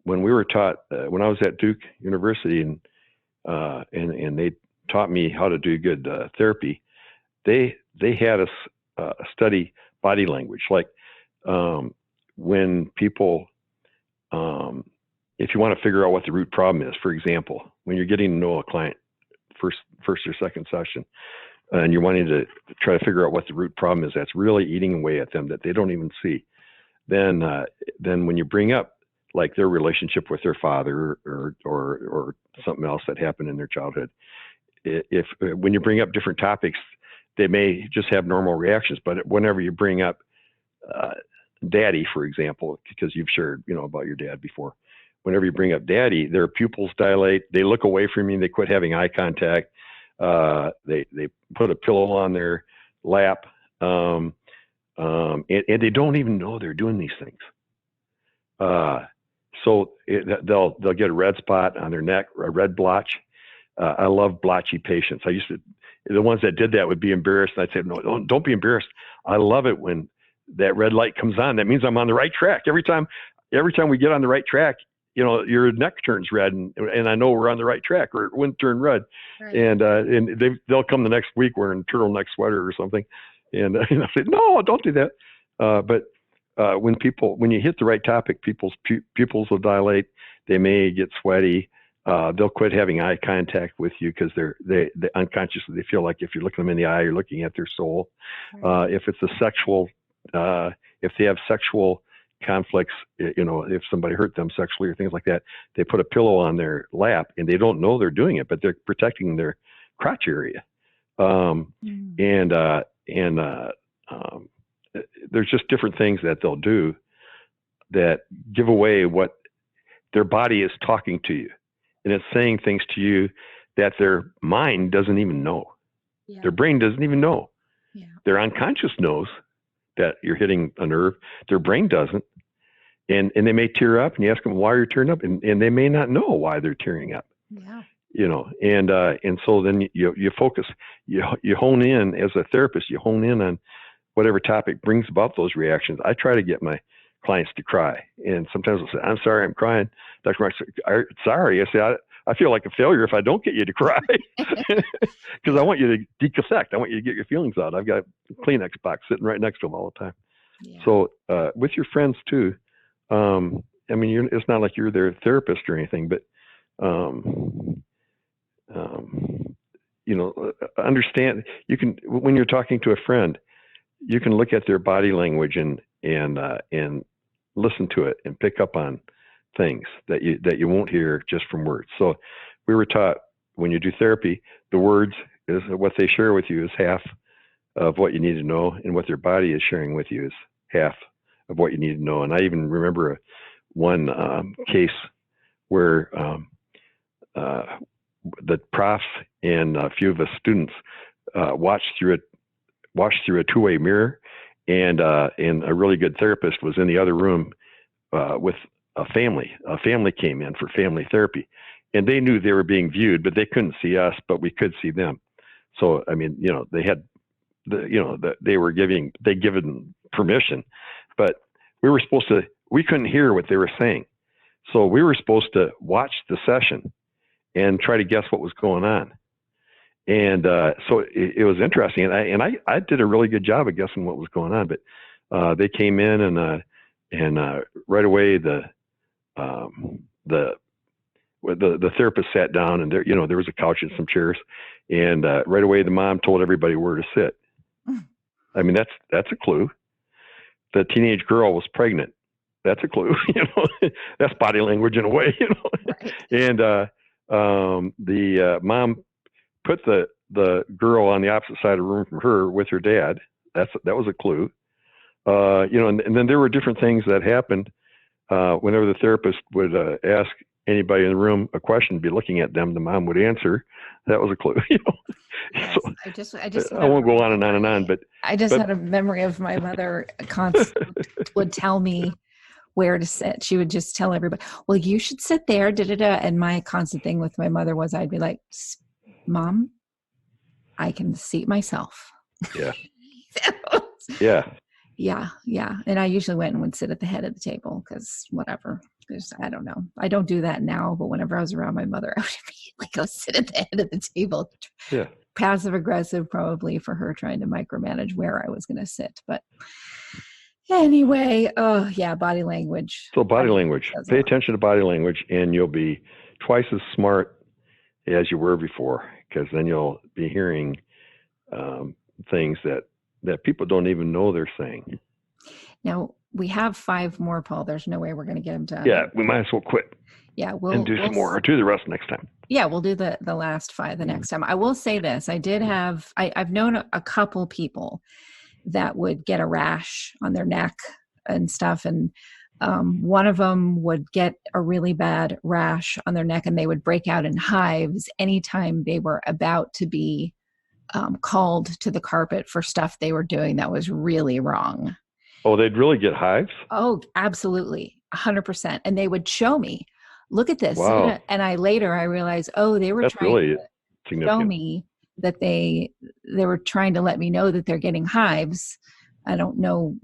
when we were taught, when I was at Duke University and they taught me how to do good therapy, they had us study body language. Like when people, if you want to figure out what the root problem is, for example, when you're getting to know a client first or second session, and you're wanting to try to figure out what the root problem is that's really eating away at them that they don't even see, then when you bring up like their relationship with their father or something else that happened in their childhood, when you bring up different topics, they may just have normal reactions. But whenever you bring up daddy, for example, because you've shared about your dad before, whenever you bring up daddy, their pupils dilate, they look away from you, they quit having eye contact, they put a pillow on their lap, and they don't even know they're doing these things. So they'll get a red spot on their neck, a red blotch. I love blotchy patients. The ones that did that would be embarrassed. And I'd say, no, don't be embarrassed. I love it when that red light comes on. That means I'm on the right track. Every time we get on the right track, your neck turns red, and I know we're on the right track, or it wouldn't turn red. Right. And they'll come the next week wearing a turtleneck sweater or something. And I say, no, don't do that. But when you hit the right topic, people's pupils will dilate. They may get sweaty. They'll quit having eye contact with you because they unconsciously they feel like if you look them in the eye, you're looking at their soul. Right. If it's a sexual, if they have sexual conflicts, if somebody hurt them sexually or things like that, they put a pillow on their lap and they don't know they're doing it, but they're protecting their crotch area. There's just different things that they'll do that give away what their body is talking to you. And it's saying things to you that their mind doesn't even know. Yeah. Their brain doesn't even know. Yeah. Their unconscious knows that you're hitting a nerve. Their brain doesn't. And they may tear up, and you ask them why you're tearing up, and they may not know why they're tearing up. Yeah. And so then you focus, you hone in as a therapist, you hone in on whatever topic brings about those reactions. I try to get my clients to cry. And sometimes they'll say, I'm sorry, I'm crying. Dr. Mark, sorry. I say, I feel like a failure if I don't get you to cry because I want you to decassect. I want you to get your feelings out. I've got a Kleenex box sitting right next to them all the time. Yeah. So with your friends too, it's not like you're their therapist or anything, but, understand you can, when you're talking to a friend, you can look at their body language and listen to it and pick up on things that you won't hear just from words. So we were taught when you do therapy, the words is what they share with you is half of what you need to know, and what their body is sharing with you is half of what you need to know. And I even remember one case where the profs and a few of us students watched through a two-way mirror, and a really good therapist was in the other room with a family. A family came in for family therapy, and they knew they were being viewed, but they couldn't see us, but we could see them. So, I mean, they had they given permission, but we couldn't hear what they were saying. So we were supposed to watch the session and try to guess what was going on. And so it was interesting. And I did a really good job of guessing what was going on, but they came in and right away the therapist sat down, and there was a couch and some chairs, and right away the mom told everybody where to sit. I mean, that's a clue. The teenage girl was pregnant. That's a clue. That's body language in a way. Right. And the mom put the girl on the opposite side of the room from her with her dad. That was a clue. And then there were different things that happened whenever the therapist would ask anybody in the room a question, be looking at them, the mom would answer. That was a clue. Yes, So, I just I won't go on and on and on, but I just had a memory of my mother constantly would tell me where to sit. She would just tell everybody, well, you should sit there, da-da-da. And my constant thing with my mother was I'd be like, Mom, I can seat myself. Yeah. Yeah. Yeah. And I usually went and would sit at the head of the table because whatever. I don't know. I don't do that now, but whenever I was around my mother, I would immediately go sit at the head of the table. Yeah. Passive aggressive, probably, for her trying to micromanage where I was going to sit. But anyway, body language. So body language. Pay attention to body language, and you'll be twice as smart as you were before, because then you'll be hearing things that people don't even know they're saying. Now, we have 5 more, Paul. There's no way we're going to get them done. Yeah, we might as well quit. Yeah, we'll do some more, or do the rest next time. Yeah, we'll do the last 5 the next time. I will say this. I've known a couple people that would get a rash on their neck and stuff. And one of them would get a really bad rash on their neck, and they would break out in hives anytime they were about to be called to the carpet for stuff they were doing that was really wrong. Oh, they'd really get hives? Oh, absolutely. 100%. And they would show me, look at this. Wow. And I realized, they were trying really to show me that they were trying to let me know that they're getting hives. I don't know,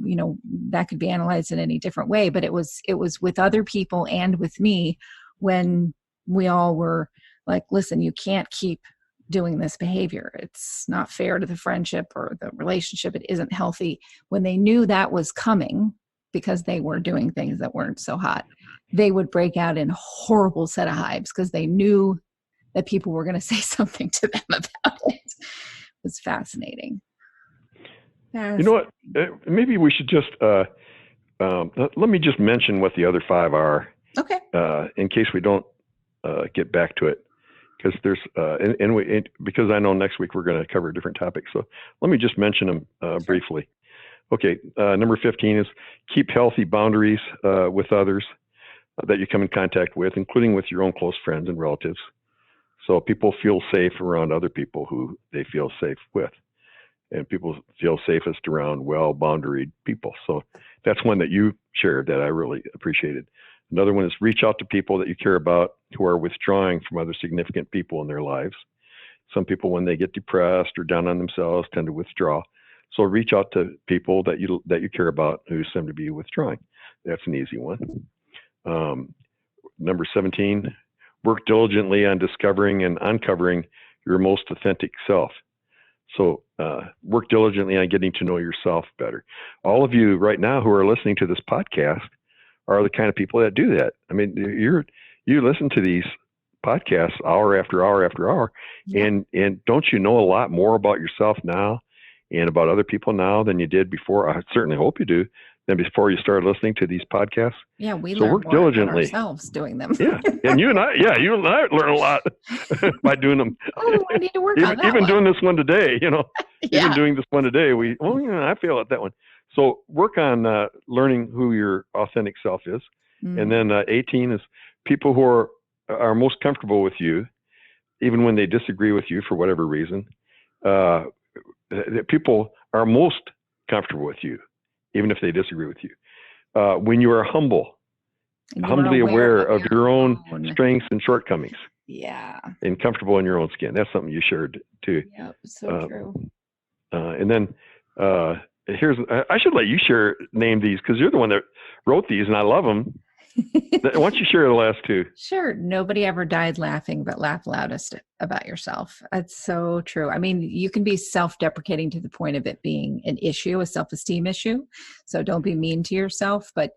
that could be analyzed in any different way, but it was with other people and with me when we all were like, listen, you can't keep doing this behavior. It's not fair to the friendship or the relationship. It isn't healthy. When they knew that was coming, because they were doing things that weren't so hot, they would break out in horrible set of hives because they knew that people were going to say something to them about it. It was fascinating. You know what? Maybe we should just let me just mention what the other 5 are. Okay. In case we don't get back to it, because there's because I know next week we're going to cover a different topic. So let me just mention them briefly. Okay. Number 15 is keep healthy boundaries with others that you come in contact with, including with your own close friends and relatives. So people feel safe around other people who they feel safe with. And people feel safest around well-boundaried people. So that's one that you shared that I really appreciated. Another one is reach out to people that you care about who are withdrawing from other significant people in their lives. Some people, when they get depressed or down on themselves, tend to withdraw. So reach out to people that you care about who seem to be withdrawing. That's an easy one. Number 17, work diligently on discovering and uncovering your most authentic self. So work diligently on getting to know yourself better. All of you right now who are listening to this podcast are the kind of people that do that. I mean, you listen to these podcasts hour after hour after hour, and don't you know a lot more about yourself now and about other people now than you did before? I certainly hope you do. Than before you started listening to these podcasts. Yeah, we so learn work more diligently about ourselves doing them. Yeah, and you and I learn a lot by doing them. Oh, I need to work on that even one. doing this one today, Yeah. Even doing this one today, I fail at that one. So work on learning who your authentic self is. And then 18 is people who are most comfortable with you even when they disagree with you for whatever reason, people are most comfortable with you, even if they disagree with you. When you are humble, humbly aware of your own strengths and shortcomings. Yeah. And comfortable in your own skin. That's something you shared too. Yep, so true. And then I should let you name these because you're the one that wrote these and I love them. Why don't you share the last two? Sure. Nobody ever died laughing, but laugh loudest about yourself. That's so true. I mean, you can be self-deprecating to the point of it being an issue, a self-esteem issue. So don't be mean to yourself. But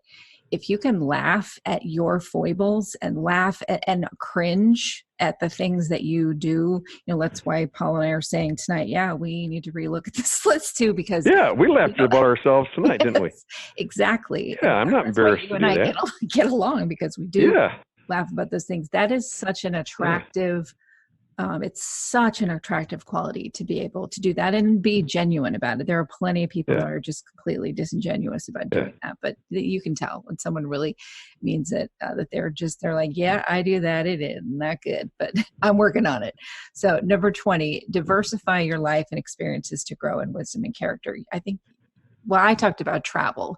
if you can laugh at your foibles and laugh at, and cringe at the things that you do, that's why Paul and I are saying tonight, we need to relook at this list too, because we laughed about ourselves tonight, didn't we? Exactly. Yeah, I'm not embarrassed to do that. You and I get along because we do laugh about those things. That is such an attractive it's such an attractive quality to be able to do that and be genuine about it. There are plenty of people that are just completely disingenuous about doing that, but you can tell when someone really means it, that they're like, I do that. It is not good, but I'm working on it. So number 20, diversify your life and experiences to grow in wisdom and character. I think, I talked about travel.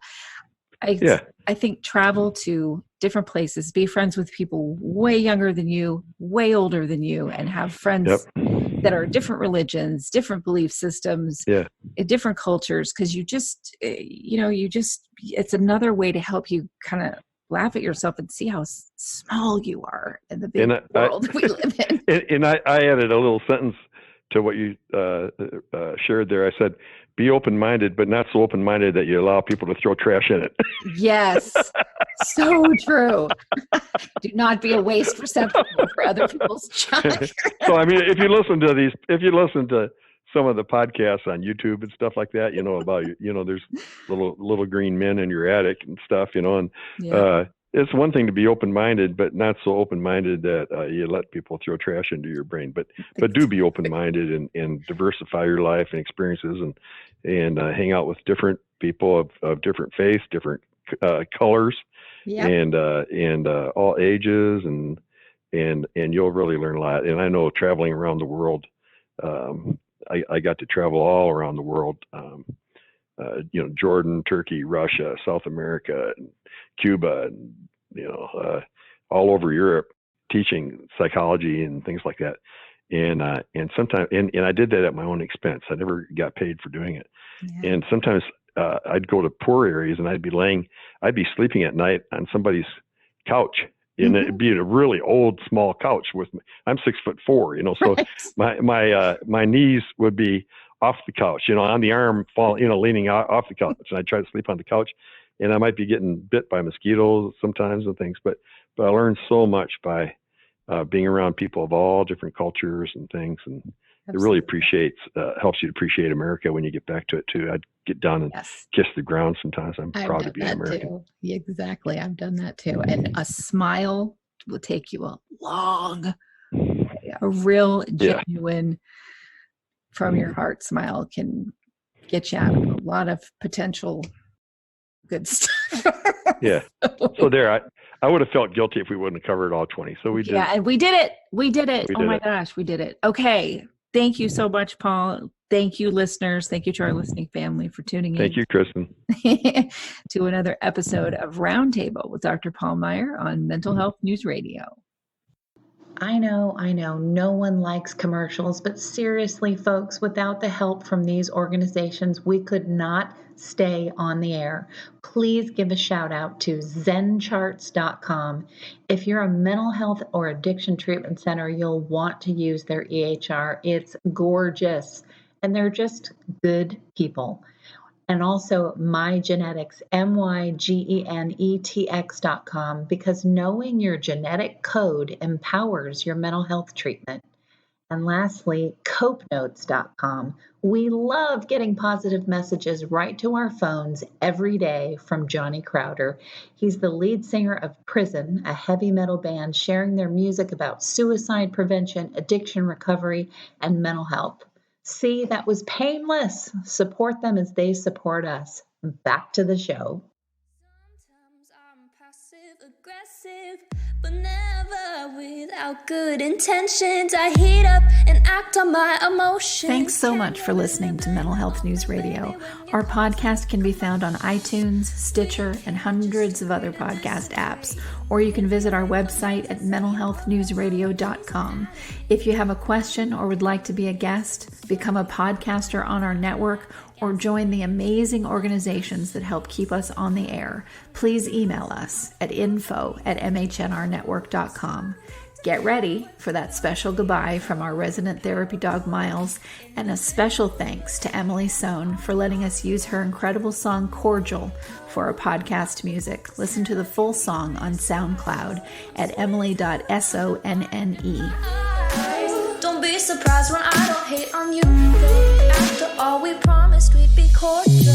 I think travel to different places, be friends with people way younger than you, way older than you, and have friends that are different religions, different belief systems, different cultures. Because it's another way to help you kind of laugh at yourself and see how small you are in the big world we live in. And I added a little sentence to what you shared there. I said, be open-minded, but not so open-minded that you allow people to throw trash in it. Yes, so true. Do not be a waste receptacle for other people's junk. So, I mean, if you listen to some of the podcasts on YouTube and stuff like that, about, there's little green men in your attic and stuff, and it's one thing to be open-minded, but not so open-minded that you let people throw trash into your brain. But do be open-minded and diversify your life and experiences and hang out with different people of different faiths, different colors, and all ages, and you'll really learn a lot. And I know traveling around the world, I got to travel all around the world. Jordan, Turkey, Russia, South America, and Cuba, and all over Europe, teaching psychology and things like that. And sometimes, and I did that at my own expense. I never got paid for doing it. Yeah. And sometimes I'd go to poor areas and I'd be sleeping at night on somebody's couch. And it'd be a really old, small couch with me. I'm 6'4", so my knees would be off the couch, on the arm, leaning off the couch. And I'd try to sleep on the couch, and I might be getting bit by mosquitoes sometimes and things. But I learned so much by being around people of all different cultures and things, and it really helps you to appreciate America when you get back to it too. I'd get down and kiss the ground sometimes. I'm proud to be an American. Too. Exactly. I've done that too. And a smile will take you a real genuine from your heart smile can get you out of a lot of potential good stuff. So there, I would have felt guilty if we wouldn't have covered all 20. So we did. Yeah, and we did it. Oh my gosh, we did it. Okay. Thank you so much, Paul. Thank you, listeners. Thank you to our listening family for tuning in. Thank you, Kristin. To another episode of Roundtable with Dr. Paul Meier on Mental Health News Radio. I know, no one likes commercials, but seriously, folks, without the help from these organizations, we could not stay on the air. Please give a shout out to zencharts.com. If you're a mental health or addiction treatment center, you'll want to use their EHR. It's gorgeous, and they're just good people. And also MyGenetics, MyGenetx.com, because knowing your genetic code empowers your mental health treatment. And lastly, CopeNotes.com. We love getting positive messages right to our phones every day from Johnny Crowder. He's the lead singer of Prison, a heavy metal band sharing their music about suicide prevention, addiction recovery, and mental health. See, that was painless. Support them as they support us. Back to the show. Sometimes I'm passive aggressive, but never without without good intentions. I heat up and act on my emotions. Thanks so much for listening to Mental Health News Radio. Our podcast can be found on iTunes, Stitcher, and hundreds of other podcast apps, or you can visit our website at mentalhealthnewsradio.com. If you have a question or would like to be a guest, become a podcaster on our network, or join the amazing organizations that help keep us on the air, please email us at info@mhnrnetwork.com. Get ready for that special goodbye from our resident therapy dog, Miles, and a special thanks to Emily Sohn for letting us use her incredible song, Cordial, for our podcast music. Listen to the full song on SoundCloud at emily.sonne. Don't be surprised when I don't hate on you. After all, we promised we'd be cordial.